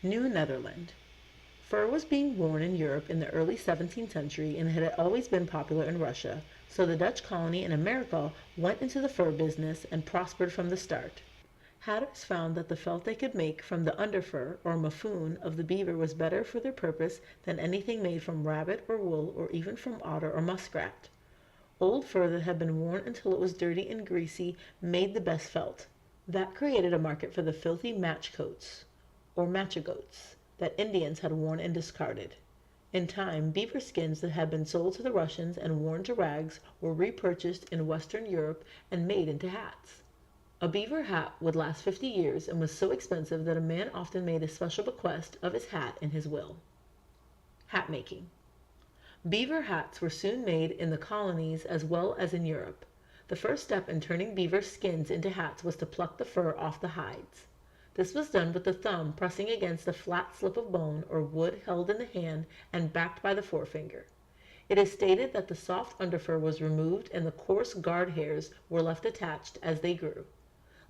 New Netherland. Fur was being worn in Europe in the early 17th century and had always been popular in Russia, so the Dutch colony in America went into the fur business and prospered from the start. Hatters found that the felt they could make from the underfur or muffoon of the beaver was better for their purpose than anything made from rabbit or wool or even from otter or muskrat. Old fur that had been worn until it was dirty and greasy made the best felt. That created a market for the filthy match coats, or matchagoats, that Indians had worn and discarded. In time, beaver skins that had been sold to the Russians and worn to rags were repurchased in Western Europe and made into hats. A beaver hat would last 50 years and was so expensive that a man often made a special bequest of his hat in his will. Hat making. Beaver hats were soon made in the colonies as well as in Europe. The first step in turning beaver skins into hats was to pluck the fur off the hides. This was done with the thumb pressing against a flat slip of bone or wood held in the hand and backed by the forefinger. It is stated that the soft underfur was removed and the coarse guard hairs were left attached as they grew.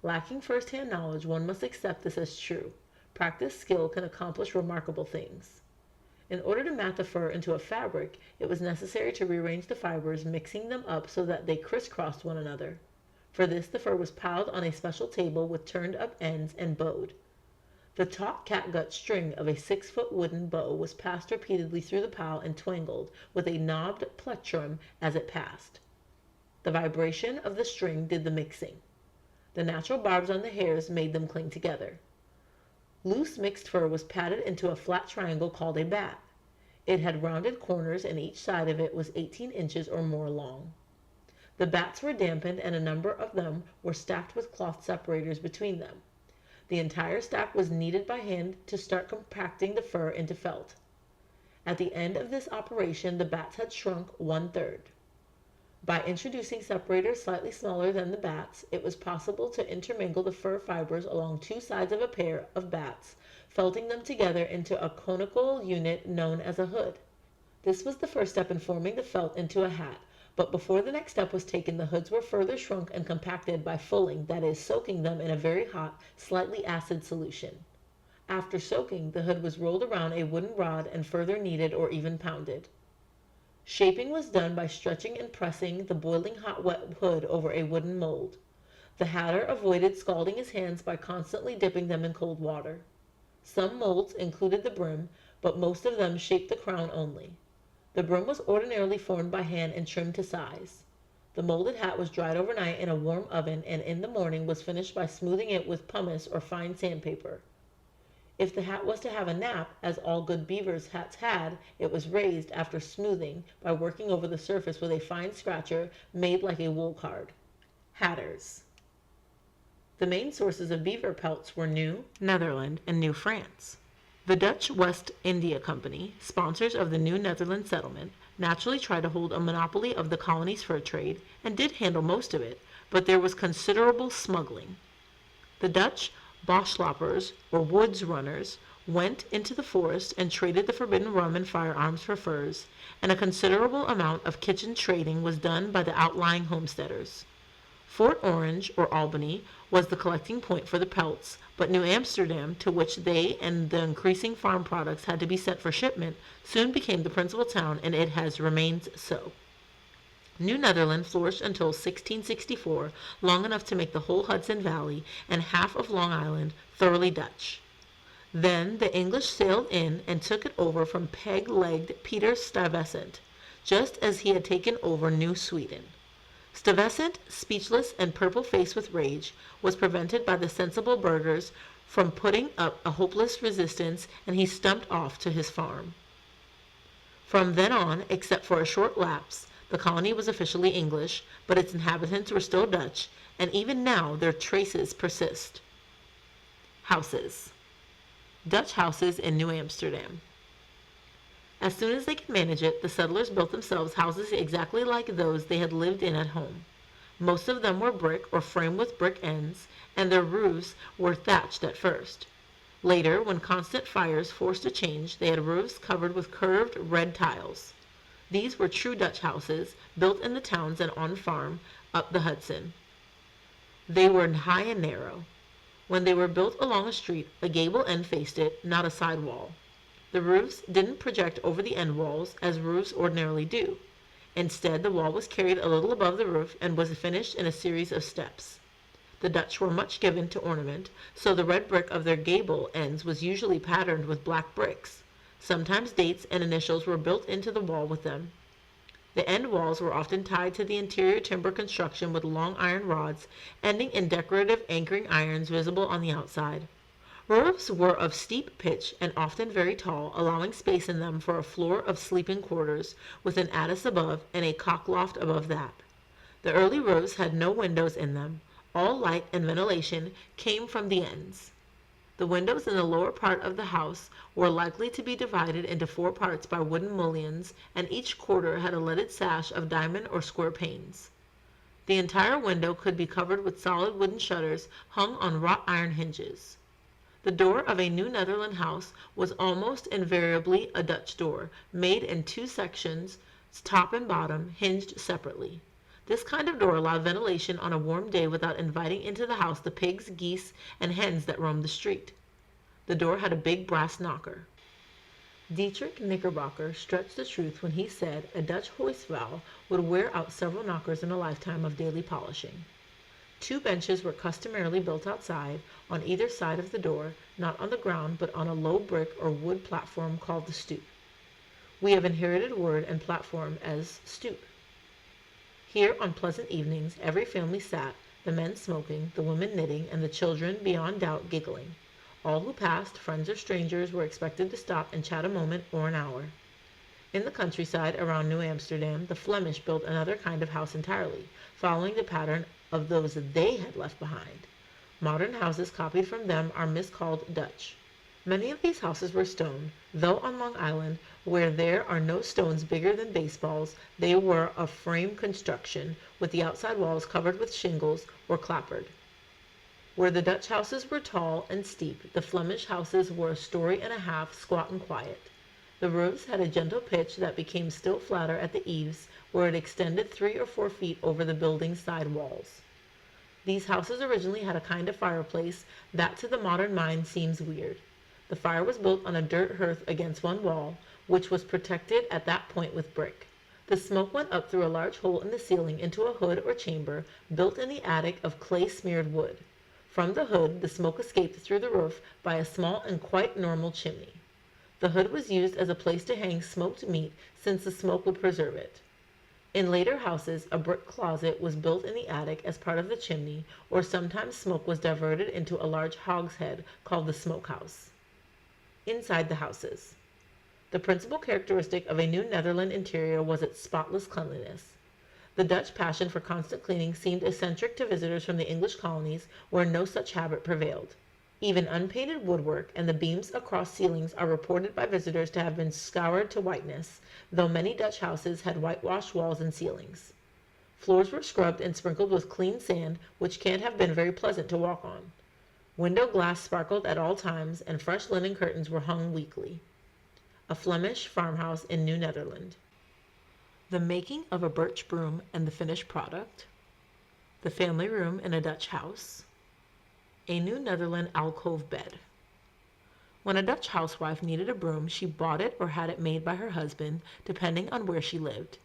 Lacking first-hand knowledge, one must accept this as true. Practiced skill can accomplish remarkable things. In order to mat the fur into a fabric, it was necessary to rearrange the fibers, mixing them up so that they crisscrossed one another. For this, the fur was piled on a special table with turned-up ends and bowed. The taut catgut string of a 6-foot wooden bow was passed repeatedly through the pile and twangled with a knobbed plectrum as it passed. The vibration of the string did the mixing. The natural barbs on the hairs made them cling together. Loose mixed fur was patted into a flat triangle called a bat. It had rounded corners and each side of it was 18 inches or more long. The bats were dampened and a number of them were stacked with cloth separators between them. The entire stack was kneaded by hand to start compacting the fur into felt. At the end of this operation, the bats had shrunk 1/3. By introducing separators slightly smaller than the bats, it was possible to intermingle the fur fibers along two sides of a pair of bats, felting them together into a conical unit known as a hood. This was the first step in forming the felt into a hat, but before the next step was taken, the hoods were further shrunk and compacted by fulling, that is, soaking them in a very hot, slightly acid solution. After soaking, the hood was rolled around a wooden rod and further kneaded or even pounded. Shaping was done by stretching and pressing the boiling hot wet hood over a wooden mold. The hatter avoided scalding his hands by constantly dipping them in cold water. Some molds included the brim, but most of them shaped the crown only. The brim was ordinarily formed by hand and trimmed to size. The molded hat was dried overnight in a warm oven and in the morning was finished by smoothing it with pumice or fine sandpaper. If the hat was to have a nap, as all good beavers' hats had, it was raised after smoothing by working over the surface with a fine scratcher made like a wool card. Hatters. The main sources of beaver pelts were New Netherland and New France. The Dutch West India Company, sponsors of the New Netherland settlement, naturally tried to hold a monopoly of the colony's fur trade and did handle most of it, but there was considerable smuggling. The Dutch Boschloppers, or woods runners, went into the forest and traded the forbidden rum and firearms for furs, and a considerable amount of kitchen trading was done by the outlying homesteaders. Fort Orange, or Albany, was the collecting point for the pelts, but New Amsterdam, to which they and the increasing farm products had to be sent for shipment, soon became the principal town, and it has remained so. New Netherland flourished until 1664, long enough to make the whole Hudson Valley and half of Long Island thoroughly Dutch. Then the English sailed in and took it over from peg-legged Peter Stuyvesant, just as he had taken over New Sweden. Stuyvesant, speechless and purple-faced with rage, was prevented by the sensible burghers from putting up a hopeless resistance, and he stumped off to his farm. From then on, except for a short lapse, the colony was officially English, but its inhabitants were still Dutch, and even now their traces persist. Houses. Dutch houses in New Amsterdam. As soon as they could manage it, the settlers built themselves houses exactly like those they had lived in at home. Most of them were brick or framed with brick ends, and their roofs were thatched at first. Later, when constant fires forced a change, they had roofs covered with curved red tiles. These were true Dutch houses, built in the towns and on farm up the Hudson. They were high and narrow. When they were built along a street, a gable end faced it, not a side wall. The roofs didn't project over the end walls, as roofs ordinarily do. Instead, the wall was carried a little above the roof and was finished in a series of steps. The Dutch were much given to ornament, so the red brick of their gable ends was usually patterned with black bricks. Sometimes dates and initials were built into the wall with them. The end walls were often tied to the interior timber construction with long iron rods, ending in decorative anchoring irons visible on the outside. Roofs were of steep pitch and often very tall, allowing space in them for a floor of sleeping quarters, with an attic above and a cockloft above that. The early roofs had no windows in them. All light and ventilation came from the ends. The windows in the lower part of the house were likely to be divided into 4 parts by wooden mullions, and each quarter had a leaded sash of diamond or square panes. The entire window could be covered with solid wooden shutters hung on wrought iron hinges. The door of a New Netherland house was almost invariably a Dutch door, made in 2 sections, top and bottom, hinged separately. This kind of door allowed ventilation on a warm day without inviting into the house the pigs, geese, and hens that roamed the street. The door had a big brass knocker. Dietrich Knickerbocker stretched the truth when he said a Dutch hoistval would wear out several knockers in a lifetime of daily polishing. 2 benches were customarily built outside, on either side of the door, not on the ground but on a low brick or wood platform called the stoep. We have inherited word and platform as stoop. Here on pleasant evenings every family sat, the men smoking, the women knitting, and the children beyond doubt giggling. All who passed, friends or strangers, were expected to stop and chat a moment or an hour. In the countryside around New Amsterdam, the Flemish built another kind of house entirely, following the pattern of those they had left behind. Modern houses copied from them are miscalled Dutch. Many of these houses were stone, though on Long Island, where there are no stones bigger than baseballs, they were of frame construction, with the outside walls covered with shingles or clapboard. Where the Dutch houses were tall and steep, the Flemish houses were a story and a half, squat and quiet. The roofs had a gentle pitch that became still flatter at the eaves, where it extended 3 or 4 feet over the building's side walls. These houses originally had a kind of fireplace that to the modern mind seems weird. The fire was built on a dirt hearth against one wall, which was protected at that point with brick. The smoke went up through a large hole in the ceiling into a hood or chamber built in the attic of clay-smeared wood. From the hood, the smoke escaped through the roof by a small and quite normal chimney. The hood was used as a place to hang smoked meat, since the smoke would preserve it. In later houses, a brick closet was built in the attic as part of the chimney, or sometimes smoke was diverted into a large hogshead called the smokehouse. Inside the houses. The principal characteristic of a New Netherland interior was its spotless cleanliness. The Dutch passion for constant cleaning seemed eccentric to visitors from the English colonies, where no such habit prevailed. Even unpainted woodwork and the beams across ceilings are reported by visitors to have been scoured to whiteness, though many Dutch houses had whitewashed walls and ceilings. Floors were scrubbed and sprinkled with clean sand, which can't have been very pleasant to walk on. Window glass sparkled at all times, and fresh linen curtains were hung weekly. A Flemish farmhouse in New Netherland. The making of a birch broom and the finished product. The family room in a Dutch house. A New Netherland alcove bed. When a Dutch housewife needed a broom, she bought it or had it made by her husband, depending on where she lived.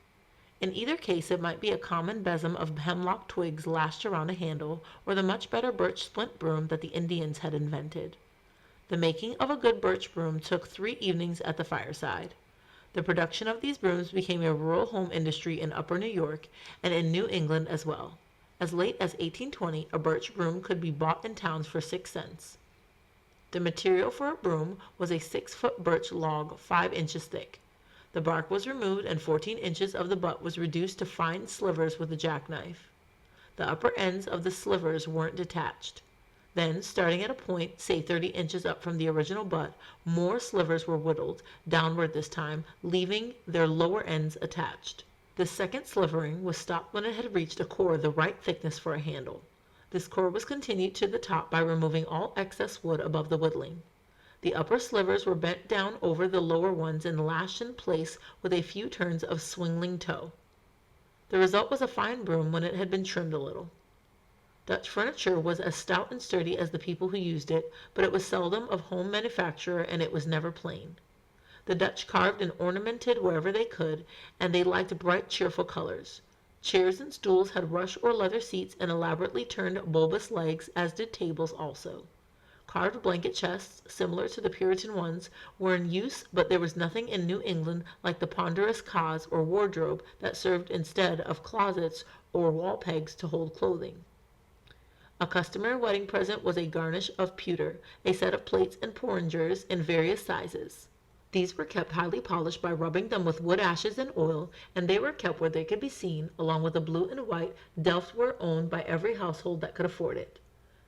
In either case, it might be a common besom of hemlock twigs lashed around a handle, or the much better birch splint broom that the Indians had invented. The making of a good birch broom took 3 evenings at the fireside. The production of these brooms became a rural home industry in upper New York and in New England as well. As late as 1820, a birch broom could be bought in towns for 6 cents. The material for a broom was a 6-foot birch log 5 inches thick. The bark was removed and 14 inches of the butt was reduced to fine slivers with a jackknife. The upper ends of the slivers weren't detached. Then, starting at a point, say 30 inches up from the original butt, more slivers were whittled, downward this time, leaving their lower ends attached. The second slivering was stopped when it had reached a core the right thickness for a handle. This core was continued to the top by removing all excess wood above the whittling. The upper slivers were bent down over the lower ones and lashed in place with a few turns of swingling toe. The result was a fine broom when it had been trimmed a little. Dutch furniture was as stout and sturdy as the people who used it, but it was seldom of home manufacture, and it was never plain. The Dutch carved and ornamented wherever they could, and they liked bright, cheerful colors. Chairs and stools had rush or leather seats and elaborately turned bulbous legs, as did tables also. Carved blanket chests, similar to the Puritan ones, were in use, but there was nothing in New England like the ponderous cause or wardrobe that served instead of closets or wall pegs to hold clothing. A customary wedding present was a garnish of pewter, a set of plates and porringers in various sizes. These were kept highly polished by rubbing them with wood ashes and oil, and they were kept where they could be seen, along with a blue and white Delftware owned by every household that could afford it.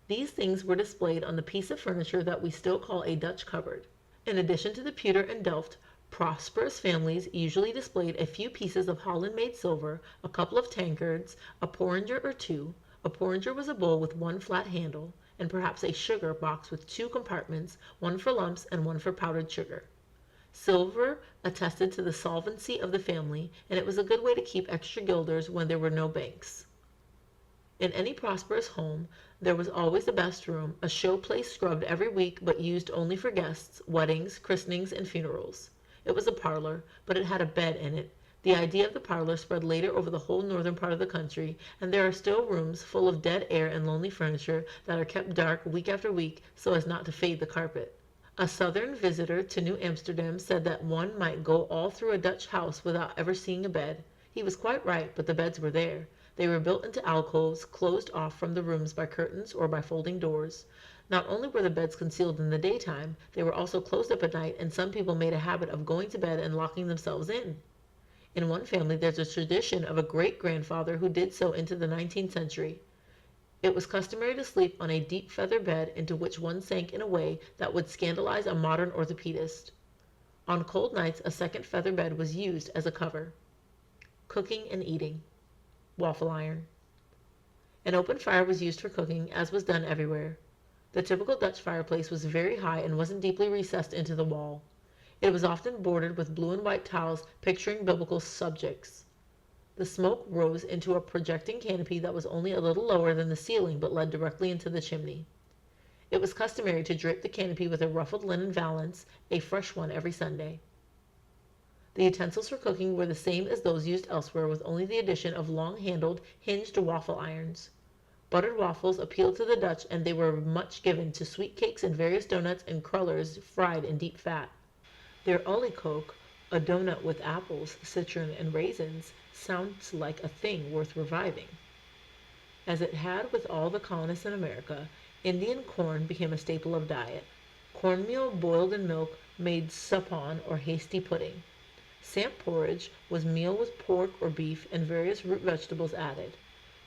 These things were displayed on the piece of furniture that we still call a Dutch cupboard. In addition to the pewter and Delft, prosperous families usually displayed a few pieces of Holland-made silver, a couple of tankards, a porringer or two. A porringer was a bowl with one flat handle, and perhaps a sugar box with two compartments, one for lumps and one for powdered sugar. Silver attested to the solvency of the family, and it was a good way to keep extra guilders when there were no banks. In any prosperous home, there was always a best room, a show place scrubbed every week but used only for guests, weddings, christenings, and funerals. It was a parlor, but it had a bed in it. The idea of the parlor spread later over the whole northern part of the country, and there are still rooms full of dead air and lonely furniture that are kept dark week after week so as not to fade the carpet. A southern visitor to New Amsterdam said that one might go all through a Dutch house without ever seeing a bed. He was quite right, but the beds were there. They were built into alcoves, closed off from the rooms by curtains or by folding doors. Not only were the beds concealed in the daytime, they were also closed up at night, and some people made a habit of going to bed and locking themselves in. In one family, there's a tradition of a great-grandfather who did so into the 19th century. It was customary to sleep on a deep feather bed into which one sank in a way that would scandalize a modern orthopedist. On cold nights, a second feather bed was used as a cover. Cooking and eating. Waffle iron. An open fire was used for cooking, as was done everywhere. The typical Dutch fireplace was very high and wasn't deeply recessed into the wall. It was often bordered with blue and white tiles picturing biblical subjects. The smoke rose into a projecting canopy that was only a little lower than the ceiling but led directly into the chimney. It was customary to drape the canopy with a ruffled linen valance, a fresh one every Sunday. The utensils for cooking were the same as those used elsewhere, with only the addition of long-handled, hinged waffle irons. Buttered waffles appealed to the Dutch, and they were much given to sweet cakes and various donuts and crullers fried in deep fat. Their oliekoek, a donut with apples, citron, and raisins, sounds like a thing worth reviving. As it had with all the colonists in America, Indian corn became a staple of diet. Cornmeal boiled in milk made suppawn or hasty pudding. Samp porridge was meal with pork or beef and various root vegetables added.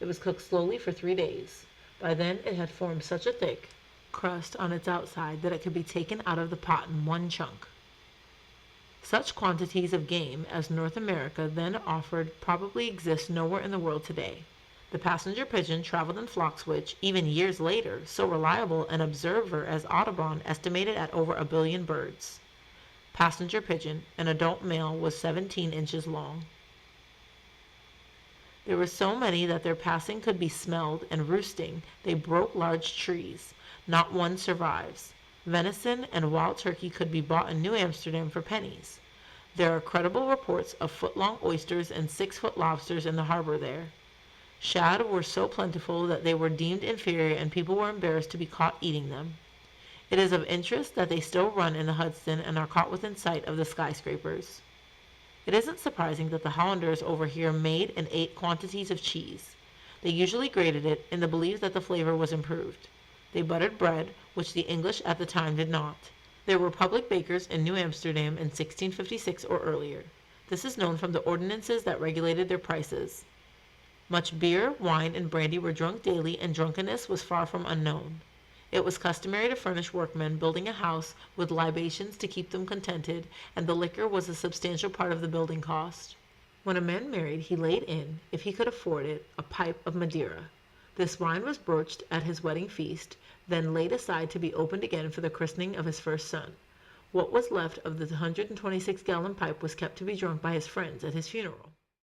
It was cooked slowly for 3 days. By then it had formed such a thick crust on its outside that it could be taken out of the pot in one chunk. Such quantities of game as North America then offered probably exist nowhere in the world today. The passenger pigeon traveled in flocks which, even years later, so reliable an observer as Audubon estimated at over 1 billion birds. Passenger pigeon, an adult male, was 17 inches long. There were so many that their passing could be smelled, and roosting, they broke large trees. Not one survives. Venison and wild turkey could be bought in New Amsterdam for pennies. There are credible reports of foot-long oysters and 6-foot lobsters in the harbor there. Shad were so plentiful that they were deemed inferior, and people were embarrassed to be caught eating them. It is of interest that they still run in the Hudson and are caught within sight of the skyscrapers. It isn't surprising that the Hollanders over here made and ate quantities of cheese. They usually grated it in the belief that the flavor was improved. They buttered bread, which the English at the time did not. There were public bakers in New Amsterdam in 1656 or earlier. This is known from the ordinances that regulated their prices. Much beer, wine, and brandy were drunk daily, and drunkenness was far from unknown. It was customary to furnish workmen building a house with libations to keep them contented, and the liquor was a substantial part of the building cost. When a man married, he laid in, if he could afford it, a pipe of Madeira. This wine was broached at his wedding feast, then laid aside to be opened again for the christening of his first son. What was left of the 126-gallon pipe was kept to be drunk by his friends at his funeral.